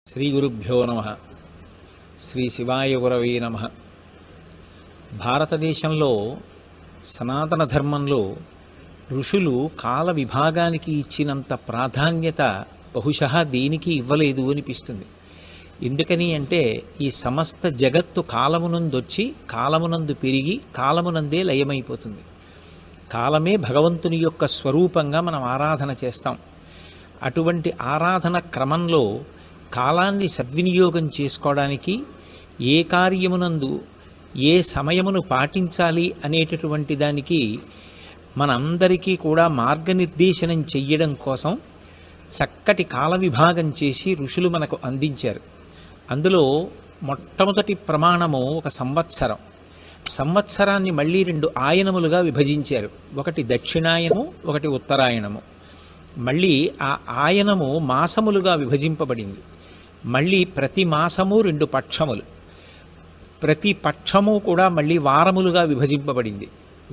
శ్రీ గురుభ్యో నమః. శ్రీ శివాయ గురవే నమః. భారతదేశంలో సనాతన ధర్మంలో ఋషులు కాల విభాగానికి ఇచ్చినంత ప్రాధాన్యత బహుశः దేనికి ఇవ్వలేదు అనిపిస్తుంది. ఎందుకని అంటే ఈ సమస్త జగత్తు కాలమునందొచ్చి కాలమునందు పెరిగి కాలమునందే లయమైపోతుంది. కాలమే భగవంతుని యొక్క స్వరూపంగా మనం ఆరాధన చేస్తాం. అటువంటి ఆరాధన క్రమంలో కాలాన్ని సద్వినియోగం చేసుకోవడానికి ఏ కార్యమునందు ఏ సమయమును పాటించాలి అనేటటువంటి దానికి మనందరికీ కూడా మార్గనిర్దేశనం చెయ్యడం కోసం చక్కటి కాల విభాగం చేసి ఋషులు మనకు అందించారు. అందులో మొట్టమొదటి ప్రమాణము ఒక సంవత్సరం. సంవత్సరాన్ని మళ్ళీ 2 ఆయనములుగా విభజించారు. ఒకటి దక్షిణాయనము, ఒకటి ఉత్తరాయణము. మళ్ళీ ఆ ఆయనము మాసములుగా విభజింపబడింది. మళ్ళీ ప్రతి మాసము 2 పక్షములు. ప్రతి పక్షము కూడా మళ్ళీ వారములుగా విభజింపబడింది.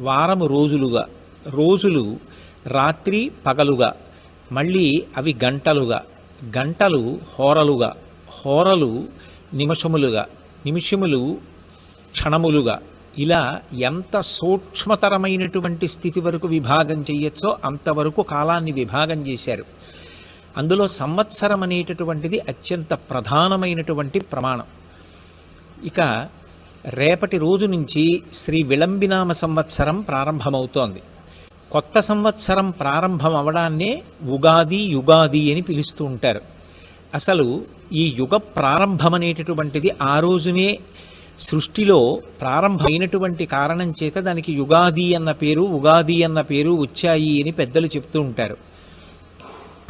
వారము రోజులుగా, రోజులు రాత్రి పగలుగా, మళ్ళీ అవి గంటలుగా, గంటలు హోరలుగా, హోరలు నిమిషములుగా, నిమిషములు క్షణములుగా, ఇలా ఎంత సూక్ష్మతరమైనటువంటి స్థితి వరకు విభాగం చేయొచ్చో అంతవరకు కాలాన్ని విభాగం చేశారు. అందులో సంవత్సరం అనేటటువంటిది అత్యంత ప్రధానమైనటువంటి ప్రమాణం. ఇక రేపటి రోజు నుంచి శ్రీ విళంబినామ సంవత్సరం ప్రారంభమవుతోంది. కొత్త సంవత్సరం ప్రారంభం అవడాన్నే ఉగాది, యుగాది అని పిలుస్తూ ఉంటారు. అసలు ఈ యుగ ప్రారంభం అనేటటువంటిది ఆ రోజునే సృష్టిలో ప్రారంభమైనటువంటి కారణం చేత దానికి యుగాది అన్న పేరు, ఉగాది అన్న పేరు వచ్చాయి అని పెద్దలు చెప్తూ ఉంటారు.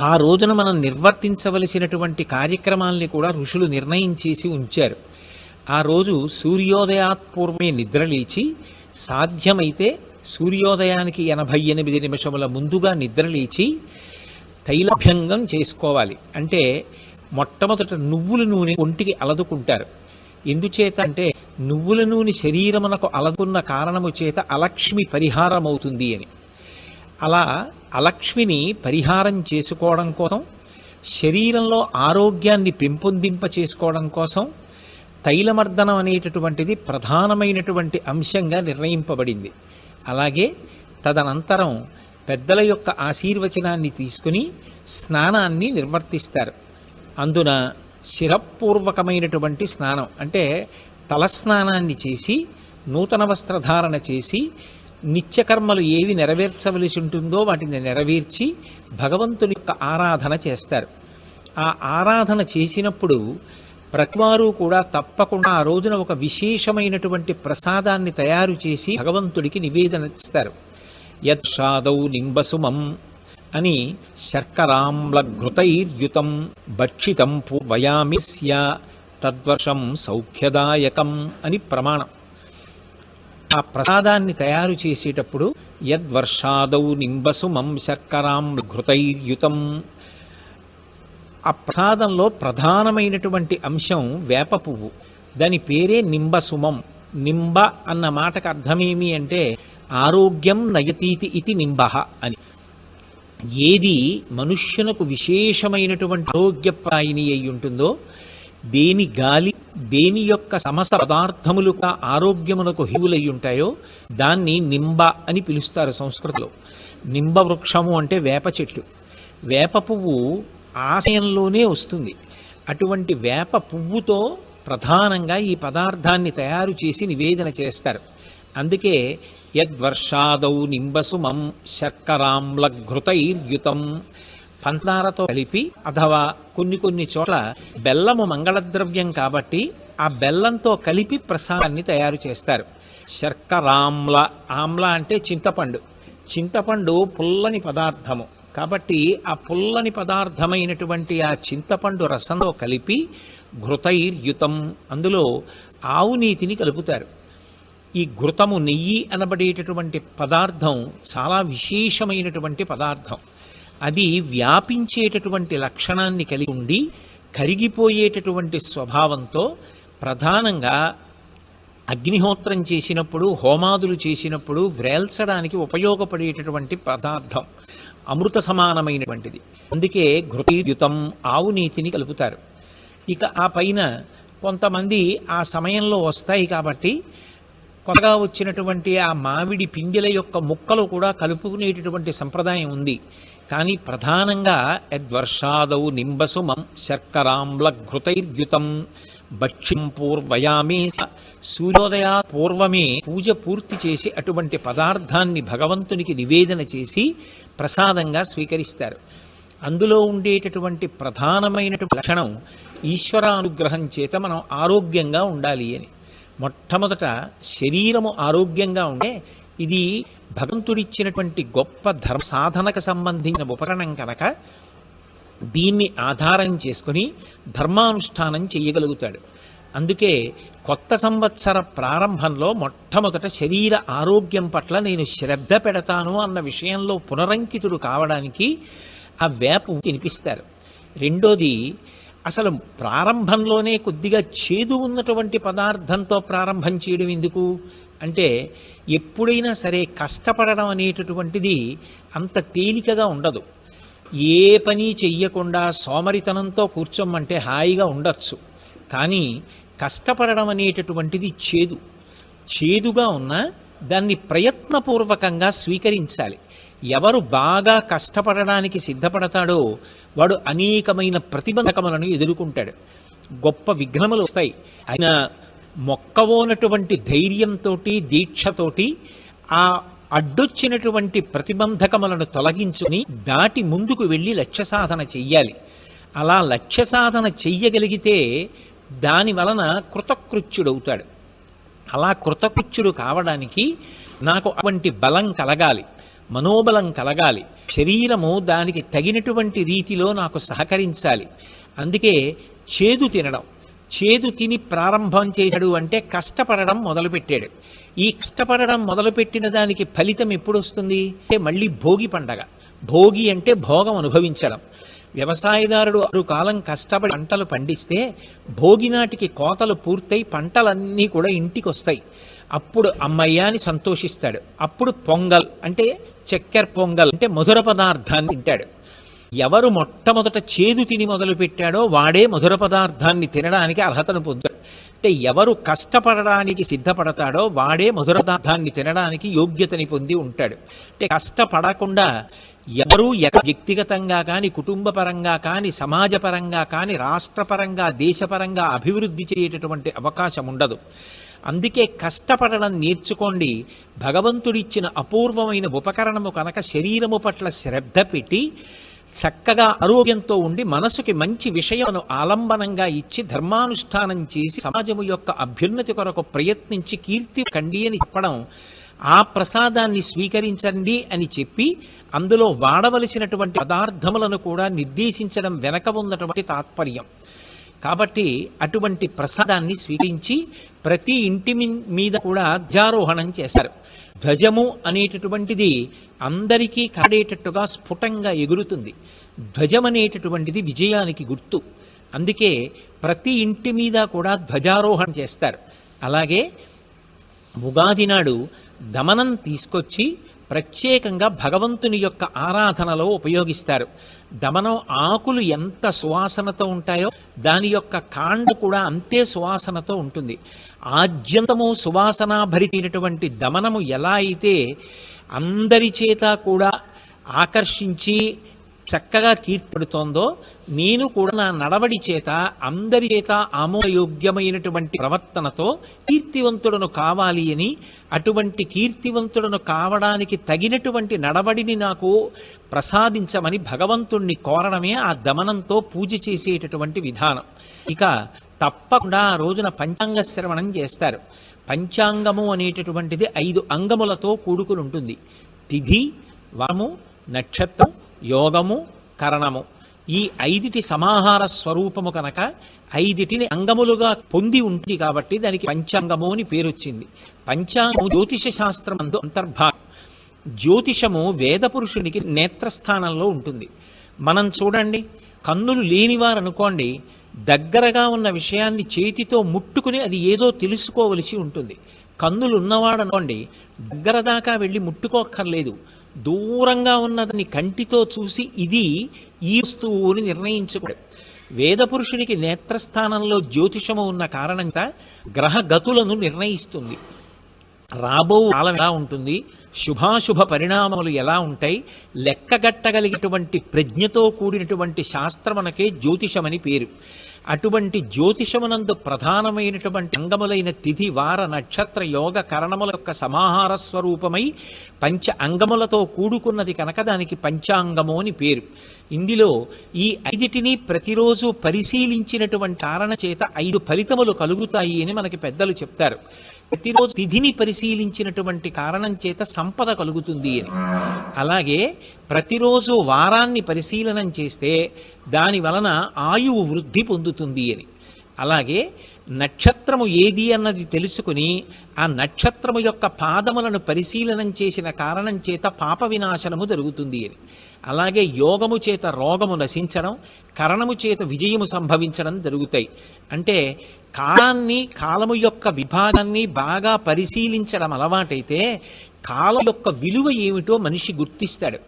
ఆ రోజున మనం నిర్వర్తించవలసినటువంటి కార్యక్రమాల్ని కూడా ఋషులు నిర్ణయం చేసి ఉంచారు. ఆ రోజు సూర్యోదయాత్ పూర్వమే నిద్రలేచి, సాధ్యమైతే సూర్యోదయానికి 88 నిమిషముల ముందుగా నిద్రలేచి తైలభ్యంగం చేసుకోవాలి. అంటే మొట్టమొదట నువ్వుల నూనె ఒంటికి అలదుకుంటారు. ఎందుచేత అంటే నువ్వుల నూనె శరీరమునకు అలదుకున్న కారణము చేత అలక్ష్మి పరిహారమవుతుంది అని. అలా అలక్ష్మిని పరిహారం చేసుకోవడం కోసం, శరీరంలో ఆరోగ్యాన్ని పెంపొందింప చేసుకోవడం కోసం తైలమర్దనం అనేటటువంటిది ప్రధానమైనటువంటి అంశంగా నిర్ణయింపబడింది. అలాగే తదనంతరం పెద్దల యొక్క ఆశీర్వచనాన్ని తీసుకుని స్నానాన్ని నిర్వర్తిస్తారు. అందున శిరపూర్వకమైనటువంటి స్నానం అంటే తలస్నానాన్ని చేసి, నూతన వస్త్రధారణ చేసి, నిత్యకర్మలు ఏవి నెరవేర్చవలసి ఉంటుందో వాటిని నెరవేర్చి భగవంతుని యొక్క ఆరాధన చేస్తారు. ఆ ఆరాధన చేసినప్పుడు ప్రతివారు కూడా తప్పకుండా ఆ రోజున ఒక విశేషమైనటువంటి ప్రసాదాన్ని తయారు చేసి భగవంతుడికి నివేదన చేస్తారు. యత్షాదౌ నింబసుమం అని శర్కరామ్లఘృతైర్యుతం భక్షితం పూర్వయామిస్య తద్వర్షం సౌఖ్యదాయకం అని ప్రమాణం. ఆ ప్రసాదాన్ని తయారు చేసేటప్పుడు యద్వర్షాదౌ నింబసుమం శర్కరామ్లఘృతైర్యుతం, ఆ ప్రసాదంలో ప్రధానమైనటువంటి అంశం వేప పువ్వు. దాని పేరే నింబసుమం. నింబ అన్న మాటకు అర్థమేమి అంటే ఆరోగ్యం నయతీతి ఇది నింబః అని. ఏది మనుష్యునకు విశేషమైనటువంటి ఆరోగ్యప్రాయిని అయి ఉంటుందో, దేని గాలి, దేని యొక్క సమస్త పదార్థములుగా ఆరోగ్యమునకు హేవులై ఉంటాయో దాన్ని నింబ అని పిలుస్తారు సంస్కృతిలో. నింబ వృక్షము అంటే వేప చెట్లు. వేప పువ్వు ఆశయంలోనే వస్తుంది. అటువంటి వేప పువ్వుతో ప్రధానంగా ఈ పదార్థాన్ని తయారు చేసి నివేదన చేస్తారు. అందుకే యద్వర్షాదౌ నింబసుమం శర్కరామ్లఘృతైర్యుతం, పంచదారతో కలిపి అథవా కొన్ని చోట్ల బెల్లము మంగళద్రవ్యం కాబట్టి ఆ బెల్లంతో కలిపి ప్రసాదాన్ని తయారు చేస్తారు. శర్కరామ్ల, ఆమ్ల అంటే చింతపండు. చింతపండు పుల్లని పదార్థము కాబట్టి ఆ పుల్లని పదార్థమైనటువంటి ఆ చింతపండు రసంలో కలిపి ఘృతైర్యుతం, అందులో ఆవు నీతిని కలుపుతారు. ఈ ఘృతము, నెయ్యి అనబడేటటువంటి పదార్థం చాలా విశేషమైనటువంటి పదార్థం. అది వ్యాపించేటటువంటి లక్షణాన్ని కలిగి ఉండి కరిగిపోయేటటువంటి స్వభావంతో ప్రధానంగా అగ్నిహోత్రం చేసినప్పుడు, హోమాదులు చేసినప్పుడు వ్రేల్చడానికి ఉపయోగపడేటటువంటి పదార్థం. అమృత సమానమైనటువంటిది. అందుకే ఘృతీయుతం, ఆవు నీతిని కలుపుతారు. ఇక ఆ పైన కొంతమంది ఆ సమయంలో వస్తాయి కాబట్టి కొత్తగా వచ్చినటువంటి ఆ మామిడి పిండిల యొక్క ముక్కలు కూడా కలుపుకునేటటువంటి సంప్రదాయం ఉంది. కానీ ప్రధానంగా యద్వర్షాదౌ నింబసుమం శర్కరాంబ్ల ఘృతైర్యుతం భక్ష్యం పూర్వయామే, సూర్యోదయా పూర్వమే పూజ పూర్తి చేసి అటువంటి పదార్థాన్ని భగవంతునికి నివేదన చేసి ప్రసాదంగా స్వీకరిస్తారు. అందులో ఉండేటటువంటి ప్రధానమైనటువంటి లక్షణం ఈశ్వరానుగ్రహం చేత మనం ఆరోగ్యంగా ఉండాలి అని. మొట్టమొదట శరీరము ఆరోగ్యంగా ఉంటే ఇది భగవంతుడిచ్చినటువంటి గొప్ప ధర్మ సాధనకు సంబంధించిన ఉపకరణం కనుక దీన్ని ఆధారం చేసుకుని ధర్మానుష్ఠానం చెయ్యగలుగుతాడు. అందుకే కొత్త సంవత్సర ప్రారంభంలో మొట్టమొదట శరీర ఆరోగ్యం పట్ల నేను శ్రద్ధ పెడతాను అన్న విషయంలో పునరంకితుడు కావడానికి ఆ వేప తినిపిస్తారు. రెండోది, అసలు ప్రారంభంలోనే కొద్దిగా చేదు ఉన్నటువంటి పదార్థంతో ప్రారంభం చేయడం ఎందుకు అంటే, ఎప్పుడైనా సరే కష్టపడడం అనేటటువంటిది అంత తేలికగా ఉండదు. ఏ పని చెయ్యకుండా సోమరితనంతో కూర్చోమంటే హాయిగా ఉండొచ్చు, కానీ కష్టపడడం అనేటటువంటిది చేదుగా ఉన్నా దాన్ని ప్రయత్నపూర్వకంగా స్వీకరించాలి. ఎవరు బాగా కష్టపడడానికి సిద్ధపడతాడో వాడు అనేకమైన ప్రతిబంధకములను ఎదుర్కొంటాడు. గొప్ప విఘ్నములు వస్తాయి. ఆయన మొక్కవోనటువంటి ధైర్యంతో దీక్షతోటి ఆ అడ్డొచ్చినటువంటి ప్రతిబంధకములను తొలగించుని దాటి ముందుకు వెళ్ళి లక్ష్య సాధన చెయ్యాలి. అలా లక్ష్య సాధన చెయ్యగలిగితే దాని వలన కృతకృత్యుడవుతాడు. అలా కృతకృత్యుడు కావడానికి నాకు అటువంటి బలం కలగాలి, మనోబలం కలగాలి, శరీరము దానికి తగినటువంటి రీతిలో నాకు సహకరించాలి. అందుకే చేదు తిని ప్రారంభం చేశాడు అంటే కష్టపడడం మొదలుపెట్టాడు. ఈ కష్టపడడం మొదలుపెట్టిన దానికి ఫలితం ఎప్పుడు వస్తుంది అంటే మళ్ళీ భోగి పండగ. భోగి అంటే భోగం అనుభవించడం. వ్యవసాయదారుడు 6 కాలం కష్టపడి పంటలు పండిస్తే భోగి నాటికి కోతలు పూర్తయి పంటలన్నీ కూడా ఇంటికి వస్తాయి. అప్పుడు అమ్మయ్య అని సంతోషిస్తాడు. అప్పుడు పొంగల్ అంటే చక్కెర పొంగల్ అంటే మధుర పదార్థాన్ని తింటాడు. ఎవరు మొట్టమొదట చేదు తిని మొదలుపెట్టాడో వాడే మధుర పదార్థాన్ని తినడానికి అర్హతను పొందాడు. అంటే ఎవరు కష్టపడడానికి సిద్ధపడతాడో వాడే మధుర పదార్థాన్ని తినడానికి యోగ్యతని పొంది ఉంటాడు. అంటే కష్టపడకుండా ఎవరూ వ్యక్తిగతంగా కానీ, కుటుంబపరంగా కానీ, సమాజపరంగా కానీ, రాష్ట్రపరంగా, దేశపరంగా అభివృద్ధి చేయటటువంటి అవకాశం ఉండదు. అందుకే కష్టపడడం నేర్చుకోండి. భగవంతుడిచ్చిన అపూర్వమైన ఉపకరణము కనుక శరీరము పట్ల శ్రద్ధ పెట్టి చక్కగా ఆరోగ్యంతో ఉండి మనసుకి మంచి విషయాలను ఆలంబనంగా ఇచ్చి ధర్మానుష్ఠానం చేసి సమాజము యొక్క అభ్యున్నతి కొరకు ప్రయత్నించి కీర్తి కండి అని చెప్పడం, ఆ ప్రసాదాన్ని స్వీకరించండి అని చెప్పి అందులో వాడవలసినటువంటి పదార్థములను కూడా నిర్దేశించడం వెనక ఉన్నటువంటి తాత్పర్యం. కాబట్టి అటువంటి ప్రసాదాన్ని స్వీకరించి ప్రతి ఇంటి మీద కూడా ధ్వజారోహణం చేస్తారు. ధ్వజము అనేటటువంటిది అందరికీ కనడేటట్టుగా స్ఫుటంగా ఎగురుతుంది. ధ్వజం అనేటటువంటిది విజయానికి గుర్తు. అందుకే ప్రతి ఇంటి మీద కూడా ధ్వజారోహణం చేస్తారు. అలాగే ఉగాది నాడు దమనం తీసుకొచ్చి ప్రత్యేకంగా భగవంతుని యొక్క ఆరాధనలో ఉపయోగిస్తారు. దమనం ఆకులు ఎంత సువాసనతో ఉంటాయో దాని యొక్క కాండ కూడా అంతే సువాసనతో ఉంటుంది. ఆద్యంతము సువాసనాభరితైనటువంటి దమనము ఎలా అయితే అందరి చేత కూడా ఆకర్షించి చక్కగా కీర్తిపడుతోందో, నేను కూడా నా నడవడి చేత అందరి చేత ఆమోదయోగ్యమైనటువంటి ప్రవర్తనతో కీర్తివంతుడను కావాలి అని, అటువంటి కీర్తివంతుడను కావడానికి తగినటువంటి నడవడిని నాకు ప్రసాదించమని భగవంతుణ్ణి కోరడమే ఆ దమనంతో పూజ చేసేటటువంటి విధానం. ఇక తప్పకుండా ఆ రోజున పంచాంగ శ్రవణం చేస్తారు. పంచాంగము అనేటటువంటిది 5 అంగములతో కూడుకుని ఉంటుంది. తిథి, వారము, నక్షత్రం, యోగము, కరణము. ఈ 5టి సమాహార స్వరూపము కనుక 5టిని అంగములుగా పొంది ఉంటుంది కాబట్టి దానికి పంచాంగము అని పేరు వచ్చింది. పంచాంగము జ్యోతిష శాస్త్రం అందు అంతర్భాగం. జ్యోతిషము వేద పురుషునికి నేత్రస్థానంలో ఉంటుంది. మనం చూడండి, కన్నులు లేనివారు అనుకోండి, దగ్గరగా ఉన్న విషయాన్ని చేతితో ముట్టుకుని అది ఏదో తెలుసుకోవలసి ఉంటుంది. కన్నులు ఉన్నవాడు అనుకోండి, దగ్గర దాకా వెళ్ళి ముట్టుకోక్కర్లేదు, దూరంగా ఉన్నదని కంటితో చూసి ఇది ఈ వస్తువు అని నిర్ణయించుకోడు. వేదపురుషునికి నేత్రస్థానంలో జ్యోతిషము ఉన్న కారణంగా గ్రహగతులను నిర్ణయిస్తుంది. రాబో కాలం ఎలా ఉంటుంది, శుభాశుభ పరిణామములు ఎలా ఉంటాయి, లెక్కగట్టగలిగినటువంటి ప్రజ్ఞతో కూడినటువంటి శాస్త్రమునకే జ్యోతిషమని పేరు. అటువంటి జ్యోతిషమునందు ప్రధానమైనటువంటి అంగములైన తిథి, వార, నక్షత్ర, యోగ, కరణముల యొక్క సమాహార స్వరూపమై పంచ అంగములతో కూడుకున్నది కనుక దానికి పంచాంగము అని పేరు. ఇందులో ఈ 5టిని ప్రతిరోజు పరిశీలించినటువంటి కారణ చేత 5 ఫలితములు కలుగుతాయి అని మనకి పెద్దలు చెప్తారు. ప్రతిరోజు తిథిని పరిశీలించినటువంటి కారణం చేత సంపద కలుగుతుంది అని. అలాగే ప్రతిరోజు వారాన్ని పరిశీలనం చేస్తే దాని వలన ఆయువు వృద్ధి పొందుతుంది అని. అలాగే నక్షత్రము ఏది అన్నది తెలుసుకుని ఆ నక్షత్రము యొక్క పాదములను పరిశీలనం చేసిన కారణం చేత పాప వినాశనము జరుగుతుంది అని. అలాగే యోగము చేత రోగము నశించడం, కరణము చేత విజయము సంభవించడం జరుగుతాయి. అంటే కాలము యొక్క విభాగాన్ని బాగా పరిశీలించడం అలవాటైతే కాలం యొక్క విలువ ఏమిటో మనిషి గుర్తిస్తాడు.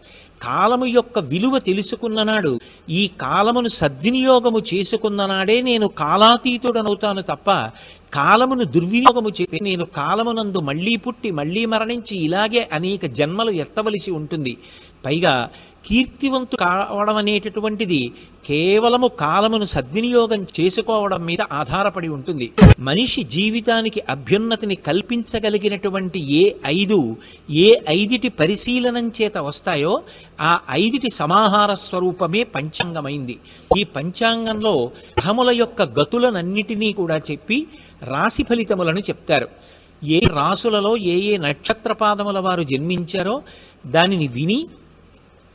కాలము యొక్క విలువ తెలుసుకున్ననాడు ఈ కాలమును సద్వినియోగము చేసుకున్ననాడే నేను కాలాతీతుడనవుతాను తప్ప కాలమును దుర్వినియోగము చేసి నేను కాలమునందు మళ్ళీ పుట్టి మళ్ళీ మరణించి ఇలాగే అనేక జన్మలు ఎత్తవలసి ఉంటుంది. పైగా కీర్తివంతు కావడం అనేటటువంటిది కేవలము కాలమును సద్వినియోగం చేసుకోవడం మీద ఆధారపడి ఉంటుంది. మనిషి జీవితానికి అభ్యున్నతిని కల్పించగలిగినటువంటి ఏ 5టి పరిశీలనం చేత వస్తాయో ఆ 5టి సమాహార స్వరూపమే పంచాంగమైంది. ఈ పంచాంగంలో గ్రహముల యొక్క గతులనన్నిటినీ కూడా చెప్పి రాశి ఫలితములను చెప్తారు. ఏ రాసులలో ఏ నక్షత్రపాదముల వారు జన్మించారో దానిని విని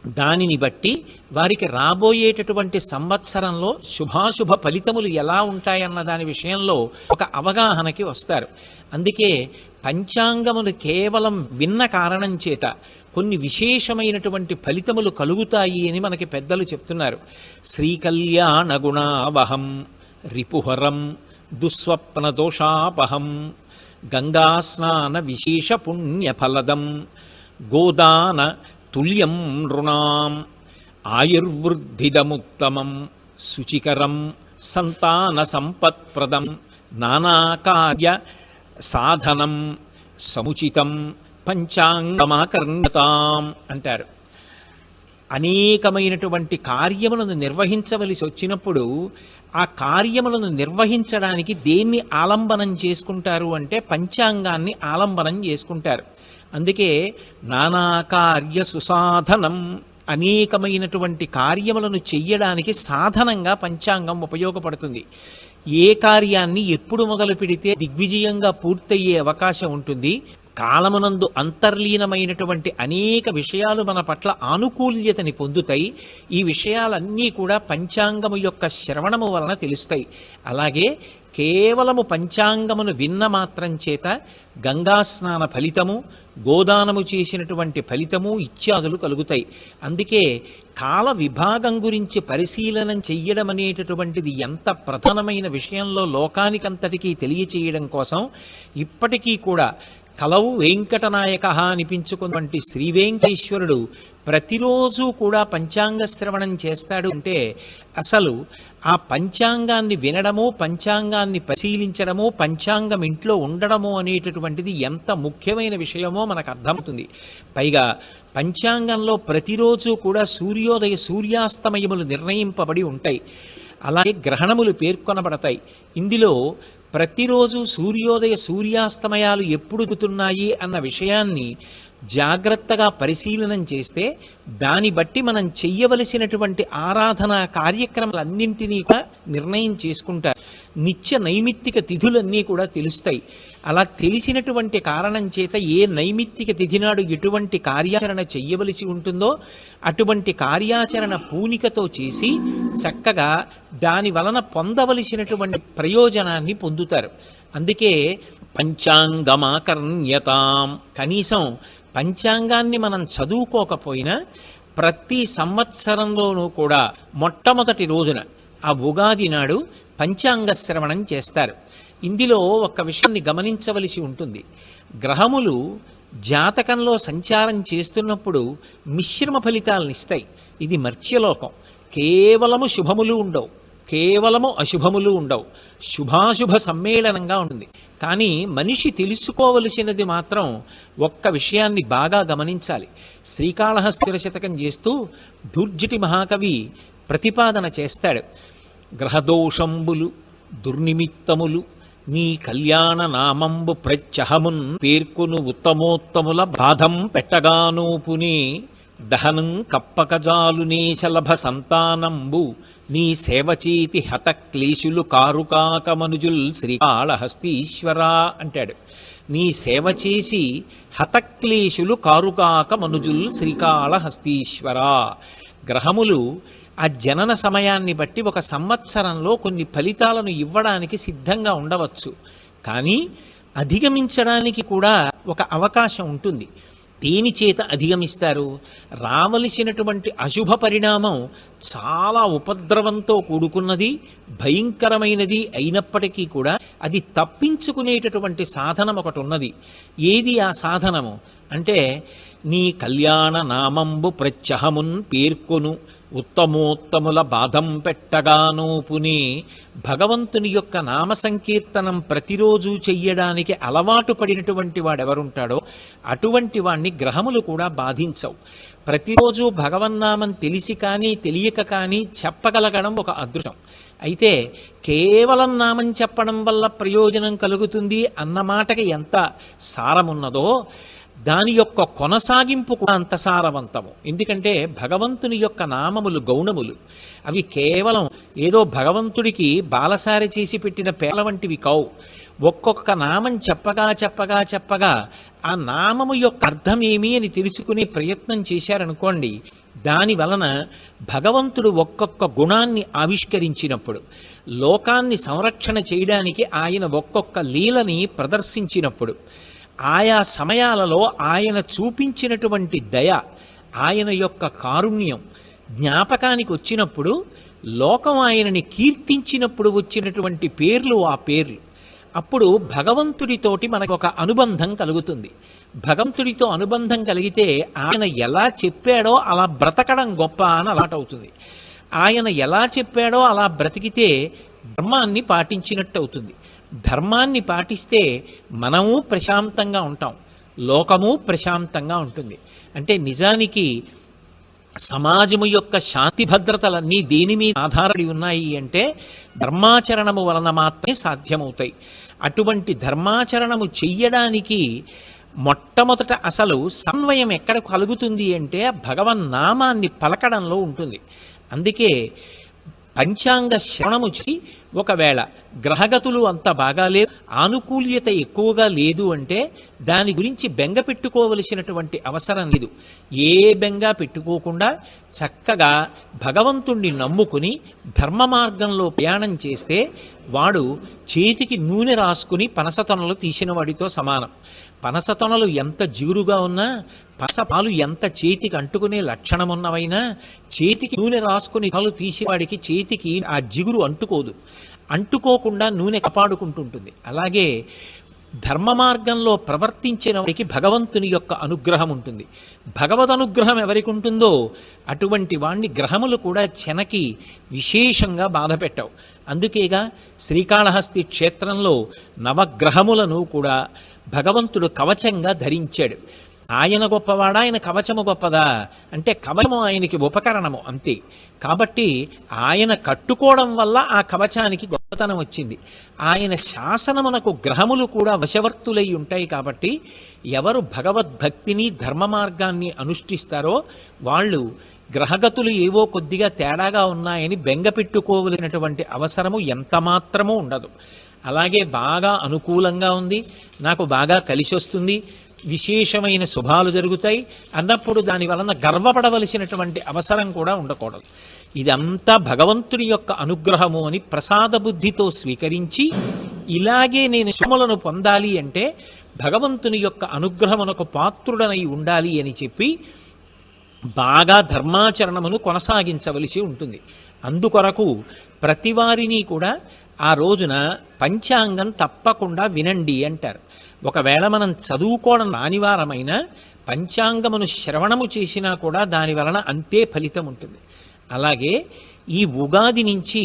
దానిని బట్టి వారికి రాబోయేటటువంటి సంవత్సరంలో శుభాశుభ ఫలితములు ఎలా ఉంటాయన్న దాని విషయంలో ఒక అవగాహనకి వస్తారు. అందుకే పంచాంగములు కేవలం విన్న కారణం చేత కొన్ని విశేషమైనటువంటి ఫలితములు కలుగుతాయి అని మనకి పెద్దలు చెప్తున్నారు. శ్రీకళ్యాణ గుణావహం రిపుహరం దుస్వప్న దోషాపహం గంగాస్నాన విశేష పుణ్యఫలదం గోదాన తుల్యం నృణాం ఆయుర్వృద్ధిదముత్తమం శుచికరం సంతాన సంపత్ప్రదం నానాకార్య సాధనం సముచితం పంచాంగమాకర్ణ్యతాం అంటారు. అనేకమైనటువంటి కార్యములను నిర్వహించవలసి వచ్చినప్పుడు ఆ కార్యములను నిర్వహించడానికి దేన్ని ఆలంబనం చేసుకుంటారు అంటే పంచాంగాన్ని ఆలంబనం చేసుకుంటారు. అందుకే నానాకార్య సుసాధనం, అనేకమైనటువంటి కార్యములను చెయ్యడానికి సాధనంగా పంచాంగం ఉపయోగపడుతుంది. ఏ కార్యాన్ని ఎప్పుడు మొదలు పెడితే దిగ్విజయంగా పూర్తయ్యే అవకాశం ఉంటుంది, కాలమునందు అంతర్లీనమైనటువంటి అనేక విషయాలు మన పట్ల ఆనుకూల్యతని పొందుతాయి. ఈ విషయాలన్నీ కూడా పంచాంగము యొక్క శ్రవణము వలన తెలుస్తాయి. అలాగే కేవలము పంచాంగమును విన్న మాత్రం చేత గంగాస్నాన ఫలితము, గోదానము చేసినటువంటి ఫలితము ఇత్యాదులు కలుగుతాయి. అందుకే కాల విభాగం గురించి పరిశీలనం చెయ్యడం అనేటటువంటిది ఎంత ప్రధానమైన విషయంలో లోకానికంతటికీ తెలియచేయడం కోసం ఇప్పటికీ కూడా కలవు వెంకటనాయక అనిపించుకున్నటువంటి శ్రీ వెంకటేశ్వరుడు ప్రతిరోజు కూడా పంచాంగ శ్రవణం చేస్తాడు. అంటే అసలు ఆ పంచాంగాన్ని వినడము, పంచాంగాన్ని పరిశీలించడము, పంచాంగం ఇంట్లో ఉండడము అనేటటువంటిది ఎంత ముఖ్యమైన విషయమో మనకు అర్థమవుతుంది. పైగా పంచాంగంలో ప్రతిరోజు కూడా సూర్యాస్తమయములు నిర్ణయింపబడి ఉంటాయి. అలాగే గ్రహణములు పేర్కొనబడతాయి. ఇందులో ప్రతిరోజు సూర్యాస్తమయాలు ఎప్పుడు దిగుతున్నాయి అన్న విషయాన్ని జాగ్రత్తగా పరిశీలనం చేస్తే దాన్ని బట్టి మనం చెయ్యవలసినటువంటి ఆరాధనా కార్యక్రమాలన్నింటినీ కూడా నిర్ణయం చేసుకుంటారు. నిత్య నైమిత్తిక తిథులన్నీ కూడా తెలుస్తాయి. అలా తెలిసినటువంటి కారణం చేత ఏ నైమిత్తిక తిథి నాడు ఎటువంటి కార్యాచరణ చెయ్యవలసి ఉంటుందో అటువంటి కార్యాచరణ పూనికతో చేసి చక్కగా దాని వలన పొందవలసినటువంటి ప్రయోజనాన్ని పొందుతారు. అందుకే పంచాంగమాకర్ణ్యతాం, కనీసం పంచాంగాన్ని మనం చదువుకోకపోయినా ప్రతి సంవత్సరంలోనూ కూడా మొట్టమొదటి రోజున ఆ ఉగాది నాడు పంచాంగ శ్రవణం చేస్తారు. ఇందులో ఒక విషయాన్ని గమనించవలసి ఉంటుంది. గ్రహములు జాతకంలో సంచారం చేస్తున్నప్పుడు మిశ్రమ ఫలితాలను ఇస్తాయి. ఇది మర్త్యలోకం, కేవలము శుభములు ఉండవు, కేవలము అశుభములు ఉండవు, శుభాశుభ సమ్మేళనంగా ఉంటుంది. కానీ మనిషి తెలుసుకోవలసినది మాత్రం ఒక్క విషయాన్ని బాగా గమనించాలి. శ్రీకాళహస్తి శతకం చేస్తూ దుర్జటి మహాకవి ప్రతిపాదన చేస్తాడు. గ్రహదోషంబులు దుర్నిమిత్తములు నీ కళ్యాణ నామంబు ప్రత్యహమున్ పేర్కొను ఉత్తమోత్తముల బాధం పెట్టగానూపునే దహనం కప్పకజాలునే శలభ సంతానంబు నీ సేవచేతి హత క్లేశులు కారుకాక మనుజుల్ శ్రీకాళహస్తీశ్వరా అంటాడు. నీ సేవ చేసి హతక్లేశులు కారుకాక మనుజుల్ శ్రీకాళహస్తీశ్వరా. గ్రహములు ఆ జనన సమయాన్ని బట్టి ఒక సంవత్సరంలో కొన్ని ఫలితాలను ఇవ్వడానికి సిద్ధంగా ఉండవచ్చు, కానీ అధిగమించడానికి కూడా ఒక అవకాశం ఉంటుంది. దేని చేత అధిగమిస్తారు? రావలసినటువంటి అశుభ పరిణామం చాలా ఉపద్రవంతో కూడుకున్నది, భయంకరమైనది అయినప్పటికీ కూడా అది తప్పించుకునేటటువంటి సాధనం ఒకటి ఉన్నది. ఏది ఆ సాధనము అంటే, నీ కళ్యాణ నామంబు ప్రత్యహమున్ పేర్కొను ఉత్తమోత్తముల బాధం పెట్టగానూపునే. భగవంతుని యొక్క నామ సంకీర్తనం ప్రతిరోజు చెయ్యడానికి అలవాటు పడినటువంటి వాడెవరుంటాడో అటువంటి వాణ్ణి గ్రహములు కూడా బాధించవు. ప్రతిరోజు భగవన్నామం తెలిసి కానీ తెలియక కానీ చెప్పగలగడం ఒక అదృష్టం. అయితే కేవలం నామం చెప్పడం వల్ల ప్రయోజనం కలుగుతుంది అన్న మాటకి ఎంత సారమున్నదో దాని యొక్క కొనసాగింపు కూడా అంత సారవంతము. ఎందుకంటే భగవంతుని యొక్క నామములు గౌణములు, అవి కేవలం ఏదో భగవంతుడికి బాలసారి చేసి పెట్టిన పేల వంటివి కావు. ఒక్కొక్క నామం చెప్పగా చెప్పగా చెప్పగా ఆ నామము యొక్క అర్థం ఏమి అని తెలుసుకునే ప్రయత్నం చేశారనుకోండి, దాని వలన భగవంతుడు ఒక్కొక్క గుణాన్ని ఆవిష్కరించినప్పుడు, లోకాన్ని సంరక్షణ చేయడానికి ఆయన ఒక్కొక్క లీలని ప్రదర్శించినప్పుడు, ఆయా సమయాలలో ఆయన చూపించినటువంటి దయ, ఆయన యొక్క కారుణ్యం జ్ఞాపకానికి వచ్చినప్పుడు, లోకం ఆయనని కీర్తించినప్పుడు వచ్చినటువంటి పేర్లు ఆ పేర్లు, అప్పుడు భగవంతుడితోటి మనకు ఒక అనుబంధం కలుగుతుంది. భగవంతుడితో అనుబంధం కలిగితే ఆయన ఎలా చెప్పాడో అలా బ్రతకడం గొప్ప అని అలాటవుతుంది. ఆయన ఎలా చెప్పాడో అలా బ్రతికితే ధర్మాన్ని పాటించినట్టు అవుతుంది. ధర్మాన్ని పాటిస్తే మనము ప్రశాంతంగా ఉంటాం, లోకము ప్రశాంతంగా ఉంటుంది. అంటే నిజానికి సమాజము యొక్క శాంతి భద్రతలన్నీ దేని మీద ఆధారపడి ఉన్నాయి అంటే ధర్మాచరణము వలన మాత్రమే సాధ్యమవుతాయి. అటువంటి ధర్మాచరణము చెయ్యడానికి మొట్టమొదట అసలు సమన్వయం ఎక్కడ కలుగుతుంది అంటే భగవన్నామాన్ని పలకడంలో ఉంటుంది. అందుకే పంచాంగ శ్రవణము చేసి ఒకవేళ గ్రహగతులు అంత బాగా లేదు, ఆనుకూల్యత ఎక్కువగా లేదు అంటే దాని గురించి బెంగ పెట్టుకోవలసినటువంటి అవసరం లేదు. ఏ బెంగ పెట్టుకోకుండా చక్కగా భగవంతుణ్ణి నమ్ముకుని ధర్మ మార్గంలో ప్రయాణం చేస్తే వాడు చేతికి నూనె రాసుకుని పనసతొనలు తీసిన వాడితో సమానం. పనసతొనలు ఎంత జిగురుగా ఉన్నా, పనసపాలు ఎంత చేతికి అంటుకునే లక్షణమున్నవైనా, చేతికి నూనె రాసుకుని తొనలు తీసేవాడికి చేతికి ఆ జిగురు అంటుకోదు. అంటుకోకుండా నూనె కాపాడుకుంటుంటుంది. అలాగే ధర్మ మార్గంలో ప్రవర్తించిన వారికి భగవంతుని యొక్క అనుగ్రహం ఉంటుంది. భగవద్ అనుగ్రహం ఎవరికి ఉంటుందో అటువంటి వాణ్ణి గ్రహములు కూడా చెనకి విశేషంగా బాధ పెట్టవు. అందుకేగా శ్రీకాళహస్తి క్షేత్రంలో నవగ్రహములను కూడా భగవంతుడు కవచంగా ధరించాడు. ఆయన గొప్పవాడా, ఆయన కవచము గొప్పదా అంటే కవచము ఆయనకి ఉపకరణము అంతే. కాబట్టి ఆయన కట్టుకోవడం వల్ల ఆ కవచానికి గొప్పతనం వచ్చింది. ఆయన శాసనమునకు గ్రహములు కూడా వశవర్తులై ఉంటాయి. కాబట్టి ఎవరు భగవద్భక్తిని ధర్మ మార్గాన్ని అనుష్ఠిస్తారో వాళ్ళు గ్రహగతులు ఏవో కొద్దిగా తేడాగా ఉన్నాయని బెంగ పెట్టుకోవలసినటువంటి అవసరము ఎంత మాత్రమూ ఉండదు. అలాగే బాగా అనుకూలంగా ఉంది, నాకు బాగా కలిసి వస్తుంది, విశేషమైన శుభాలు జరుగుతాయి అన్నప్పుడు దాని వలన గర్వపడవలసినటువంటి అవసరం కూడా ఉండకూడదు. ఇదంతా భగవంతుని యొక్క అనుగ్రహము అని ప్రసాద బుద్ధితో స్వీకరించి, ఇలాగే నేను శుభములను పొందాలి అంటే భగవంతుని యొక్క అనుగ్రహమునకు పాత్రుడనై ఉండాలి అని చెప్పి బాగా ధర్మాచరణమును కొనసాగించవలసి ఉంటుంది. అందుకొరకు ప్రతివారిని కూడా ఆ రోజున పంచాంగం తప్పకుండా వినండి అంటారు. ఒకవేళ మనం చదువుకోవడం రానివారమైన పంచాంగమును శ్రవణము చేసినా కూడా దాని వలన అంతే ఫలితం ఉంటుంది. అలాగే ఈ ఉగాది నుంచి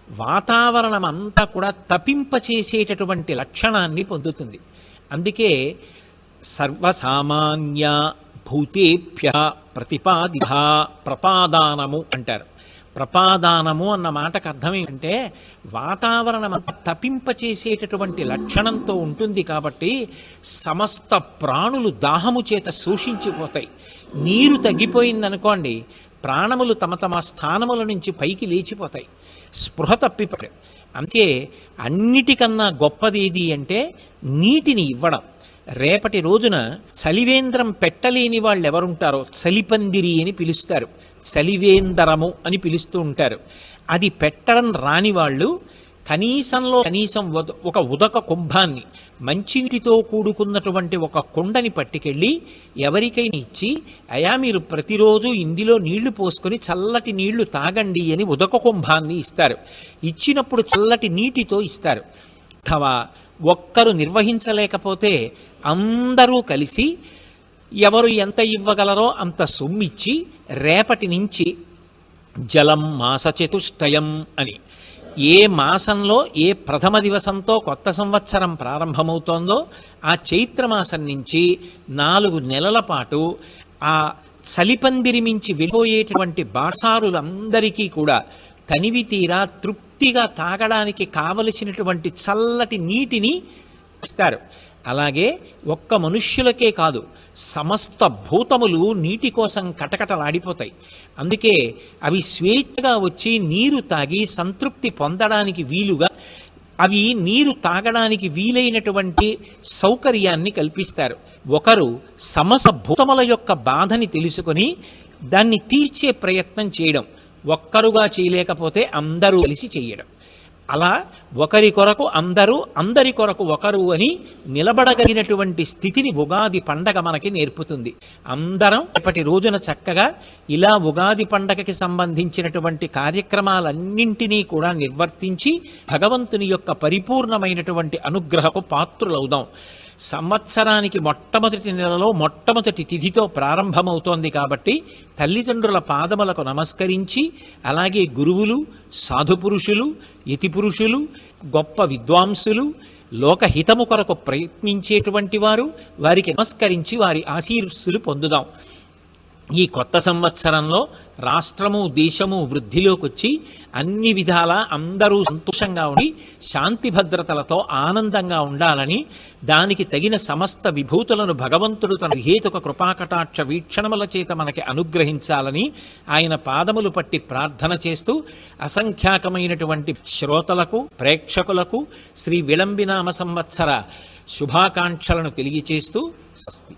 వాతావరణం అంతా కూడా తపింపచేసేటటువంటి లక్షణాన్ని పొందుతుంది. అందుకే సర్వసామాన్య భూతేభ్య ప్రతిపాదిత ప్రపాదానము అంటారు. ప్రపాదానము అన్న మాటకు అర్థం ఏమంటే వాతావరణం తపింపచేసేటటువంటి లక్షణంతో ఉంటుంది కాబట్టి సమస్త ప్రాణులు దాహము చేత శోషించిపోతాయి. నీరు తగ్గిపోయిందనుకోండి, ప్రాణములు తమ తమ స్థానముల నుంచి పైకి లేచిపోతాయి, స్పృహ తప్పిపోతాయి. అందుకే అన్నిటికన్నా గొప్పది ఏది అంటే నీటిని ఇవ్వడం. రేపటి రోజున చలివేంద్రం పెట్టలేని వాళ్ళు ఎవరుంటారో చలిపందిరి అని పిలుస్తారు, చలివేందరము అని పిలుస్తూ ఉంటారు. అది పెట్టడం రాని వాళ్ళు కనీసం ఒక ఉదక కుంభాన్ని, మంచినీటితో కూడుకున్నటువంటి ఒక కుండని పట్టుకెళ్ళి ఎవరికైనా ఇచ్చి, అయా మీరు ప్రతిరోజు ఇందులో నీళ్లు పోసుకొని చల్లటి నీళ్లు తాగండి అని ఉదక కుంభాన్ని ఇస్తారు. ఇచ్చినప్పుడు చల్లటి నీటితో ఇస్తారు. అథవా ఒక్కరు నిర్వహించలేకపోతే అందరూ కలిసి ఎవరు ఎంత ఇవ్వగలరో అంత సొమ్మిచ్చి రేపటి నుంచి జలం మాస చతుష్టయం అని, ఏ మాసంలో ఏ ప్రథమ దివసంతో కొత్త సంవత్సరం ప్రారంభమవుతోందో ఆ చైత్రమాసం నుంచి 4 నెలల పాటు ఆ చలిపందిరి మించి వెళ్ళిపోయేటువంటి బాసారులందరికీ కూడా తనివి తీరా తృప్తిగా తాగడానికి కావలసినటువంటి చల్లటి నీటిని ఇస్తారు. అలాగే ఒక్క మనుష్యులకే కాదు, సమస్త భూతములు నీటి కోసం కటకటలాడిపోతాయి. అందుకే అవి స్వేచ్ఛగా వచ్చి నీరు తాగి సంతృప్తి పొందడానికి వీలుగా అవి నీరు తాగడానికి వీలైనటువంటి సౌకర్యాన్ని కల్పిస్తారు. ఒకరు సమస్త భూతముల యొక్క బాధని తెలుసుకొని దాన్ని తీర్చే ప్రయత్నం చేయడం, ఒక్కరుగా చేయలేకపోతే అందరూ కలిసి చేయడం. అలా ఒకరి కొరకు అందరూ, అందరి కొరకు ఒకరు అని నిలబడగలిగినటువంటి స్థితిని ఉగాది పండగ మనకి నేర్పుతుంది. అందరం ఇప్పటి రోజున చక్కగా ఇలా ఉగాది పండగకి సంబంధించినటువంటి కార్యక్రమాలన్నింటినీ కూడా నిర్వర్తించి భగవంతుని యొక్క పరిపూర్ణమైనటువంటి అనుగ్రహకు పాత్రులవుదాం. సంవత్సరానికి మొట్టమొదటి నెలలో మొట్టమొదటి తిథితో ప్రారంభమవుతోంది కాబట్టి తల్లిదండ్రుల పాదములకు నమస్కరించి, అలాగే గురువులు, సాధుపురుషులు, యతిపురుషులు, గొప్ప విద్వాంసులు, లోకహితము కొరకు ప్రయత్నించేటువంటి వారు, వారికి నమస్కరించి వారి ఆశీర్సులు పొందుదాం. ఈ కొత్త సంవత్సరంలో రాష్ట్రము దేశము వృద్ధిలోకి వచ్చి అన్ని విధాలా అందరూ సంతోషంగా ఉండి శాంతి భద్రతలతో ఆనందంగా ఉండాలని, దానికి తగిన సమస్త విభూతులను భగవంతుడు తన హేతుక కృపాకటాక్ష వీక్షణముల చేత మనకి అనుగ్రహించాలని ఆయన పాదములు పట్టి ప్రార్థన చేస్తూ అసంఖ్యాకమైనటువంటి శ్రోతలకు, ప్రేక్షకులకు శ్రీ విళంబినామ సంవత్సర శుభాకాంక్షలను తెలియచేస్తూ స్వస్తి.